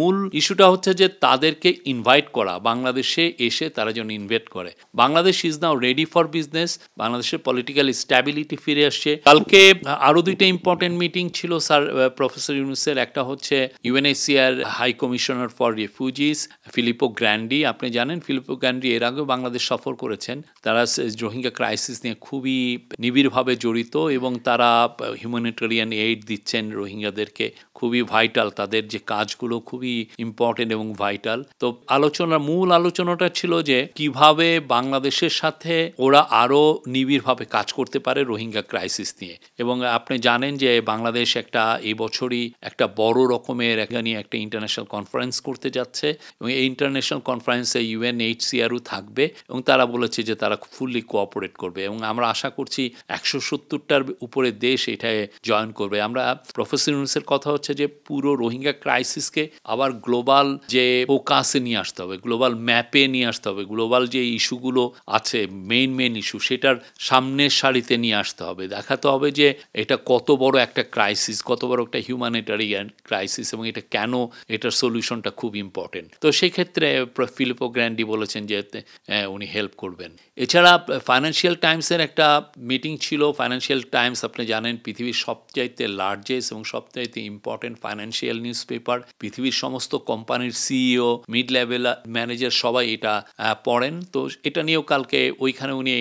মূল ইস্যুটা হচ্ছে যে তাদেরকে ইনভাইট করা, বাংলাদেশে এসে তারা যেন ইনভেস্ট করে। Bangladesh is now ready for business. বাংলাদেশের পলিটিক্যাল স্ট্যাবিলিটি ফিরে আসছে। কালকে আরও দুইটা ইম্পর্টেন্ট মিটিং ছিল স্যার প্রফেসর ইউনূসের। একটা হচ্ছে UNHCR high commissioner for refugees Filippo Grandi. আপনি জানেন ফিলিপো গ্র্যান্ডি এর আগেও বাংলাদেশ সফর করেছেন। তারা রোহিঙ্গা ক্রাইসিস নিয়ে খুবই নিবিড়ভাবে জড়িত এবং তারা হিউম্যানিটেরিয়ান এইড দিচ্ছেন রোহিঙ্গাদেরকে। খুবই ভাইটাল, তাদের যে কাজগুলো খুবই ইম্পর্টেন্ট এবং ভাইটাল। তো মূল আলোচনাটা ছিল যে কিভাবে বাংলাদেশের সাথে ওরা আরও নিবিড়ভাবে কাজ করতে পারে রোহিঙ্গা ক্রাইসিস নিয়ে। এবং আপনি জানেন যে বাংলাদেশ এই বছরই একটা বড় রকমের একটা ইন্টারন্যাশনাল কনফারেন্স করতে যাচ্ছে এবং এই ইন্টারন্যাশনাল কনফারেন্সে ইউএনএইচসিআরও থাকবে এবং তারা বলেছে যে তারা ফুললি কোঅপারেট করবে এবং আমরা আশা করছি 170টার উপরে দেশ এটায় জয়েন করবে। আমরা প্রফেসর ইউনূসের কথা হচ্ছে যে পুরো রোহিঙ্গা ক্রাইসিসকে আবার গ্লোবাল যে ফোকাসে নিয়ে আসতে হবে, গ্লোবাল ম্যাপে নিয়ে আসতে হবে, গ্লোবাল যে ইস্যুগুলো আছে মেইন ইস্যু সেটার সামনের সারিতে নিয়ে আসতে হবে। দেখাতে হবে যে এটা কত বড় একটা ক্রাইসিস, কত বড় একটা হিউম্যানিটারিয়ান ক্রাইসিস এবং এটা কেন, এটার সলিউশনটা খুব ইম্পর্টেন্ট। তো সেই ক্ষেত্রে ফিলিপো গ্র্যান্ডি বলেছেন যে উনি হেল্প করবেন। এছাড়া ফাইন্যান্সিয়াল টাইমসের একটা মিটিং ছিল। ফাইন্যান্সিয়াল টাইমস আপনি জানেন পৃথিবীর সবচাইতে লার্জেস্ট এবং সবচাইতে ইম্পর্টেন্ট ফাইন্যান্সিয়াল নিউজ পেপার। পৃথিবীর সমস্ত কোম্পানির সিইও, মিড লেভেল ম্যানেজার সবাই এটা পড়েন। তো এটা নিয়েও কালকে ওইখানে উনি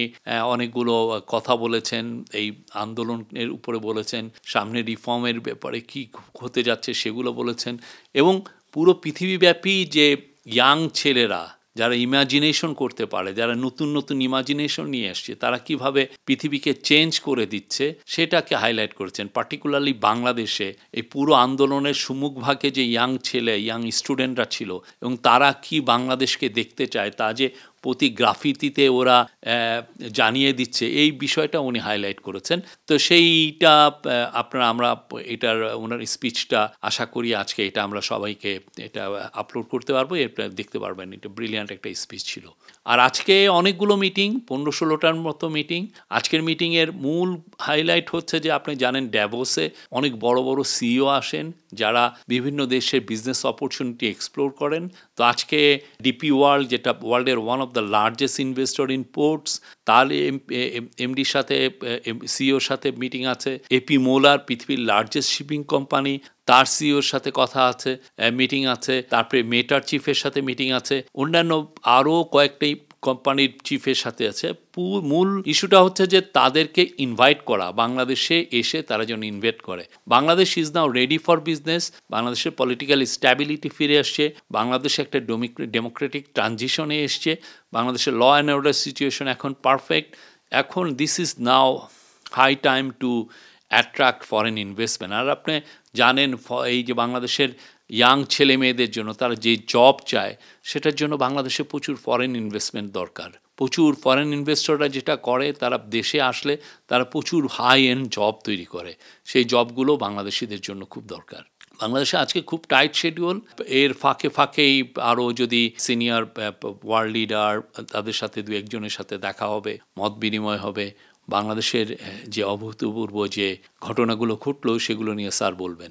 অনেকগুলো কথা বলেছেন, এই আন্দোলনের উপরে বলেছেন, সামনে রিফর্মের ব্যাপারে কি হতে যাচ্ছে সেগুলো বলেছেন এবং পুরো পৃথিবীব্যাপী যে ইয়াং ছেলেরা যারা ইমাজিনেশন করতে পারে, যারা নতুন ইমাজিনেশন নিয়ে আসছে, তারা কিভাবে পৃথিবীকে চেঞ্জ করে দিচ্ছে সেটাকে হাইলাইট করেছেন। পার্টিকুলারলি বাংলাদেশে এই পুরো আন্দোলনের সম্মুখভাগে যে ইয়াং স্টুডেন্টরা ছিল এবং তারা কি বাংলাদেশকে দেখতে চায় তা যে প্রতি গ্রাফিতিতে ওরা জানিয়ে দিচ্ছে, এই বিষয়টা উনি হাইলাইট করেছেন। তো সেইটা আমরা এটার ওনার স্পিচটা আশা করি আজকে এটা আমরা সবাইকে এটা আপলোড করতে পারবো, এটা দেখতে পারবেন। এটা ব্রিলিয়ান্ট একটা স্পিচ ছিল। আর আজকে অনেকগুলো মিটিং, 15-16টার মতো মিটিং। আজকের মিটিংয়ের মূল হাইলাইট হচ্ছে যে আপনি জানেন ড্যাভোসে অনেক বড় সিইও আসেন যারা বিভিন্ন দেশের বিজনেস অপরচুনিটি এক্সপ্লোর করেন। তো আজকে ডিপি ওয়ার্ল্ড, যেটা ওয়ার্ল্ডের one of the largest investor in ports, তার এমডির সাথে সিইওর সাথে মিটিং আছে। এপি মোলার পৃথিবীর লার্জেস্ট শিপিং কোম্পানি, তার সিইওর সাথে কথা আছে, মিটিং আছে। তারপরে মেটার চিফের সাথে মিটিং আছে, অন্যান্য আরও কয়েকটি কোম্পানির চিফের সাথে আছে। মূল ইস্যুটা হচ্ছে যে তাদেরকে ইনভাইট করা, বাংলাদেশে এসে তারা যেন ইনভেস্ট করে। Bangladesh is now ready for business. বাংলাদেশের পলিটিক্যাল স্ট্যাবিলিটি ফিরে আসছে। বাংলাদেশে একটা ডেমোক্রেটিক ট্রানজিশনে এসছে। বাংলাদেশের ল অ্যান্ড অর্ডার সিচুয়েশন এখন পারফেক্ট। এখন this is now high time to attract foreign investment. আর আপনি জানেন এই যে বাংলাদেশের ইয়াং ছেলে মেয়েদের জন্য তারা যে জব চায় সেটার জন্য বাংলাদেশে প্রচুর ফরেন ইনভেস্টমেন্ট দরকার। প্রচুর ফরেন ইনভেস্টররা যেটা করে, তারা দেশে আসলে তারা প্রচুর হাই এন্ড জব তৈরি করে। সেই জবগুলো বাংলাদেশিদের জন্য খুব দরকার। বাংলাদেশে আজকে খুব টাইট শিডিউল। এর ফাঁকেই আরও যদি সিনিয়র ওয়ার্ল্ড লিডার তাদের সাথে দু একজনের সাথে দেখা হবে, মত বিনিময় হবে। বাংলাদেশের যে অভূতপূর্ব যে ঘটনাগুলো ঘটলো সেগুলো নিয়ে স্যার বলবেন।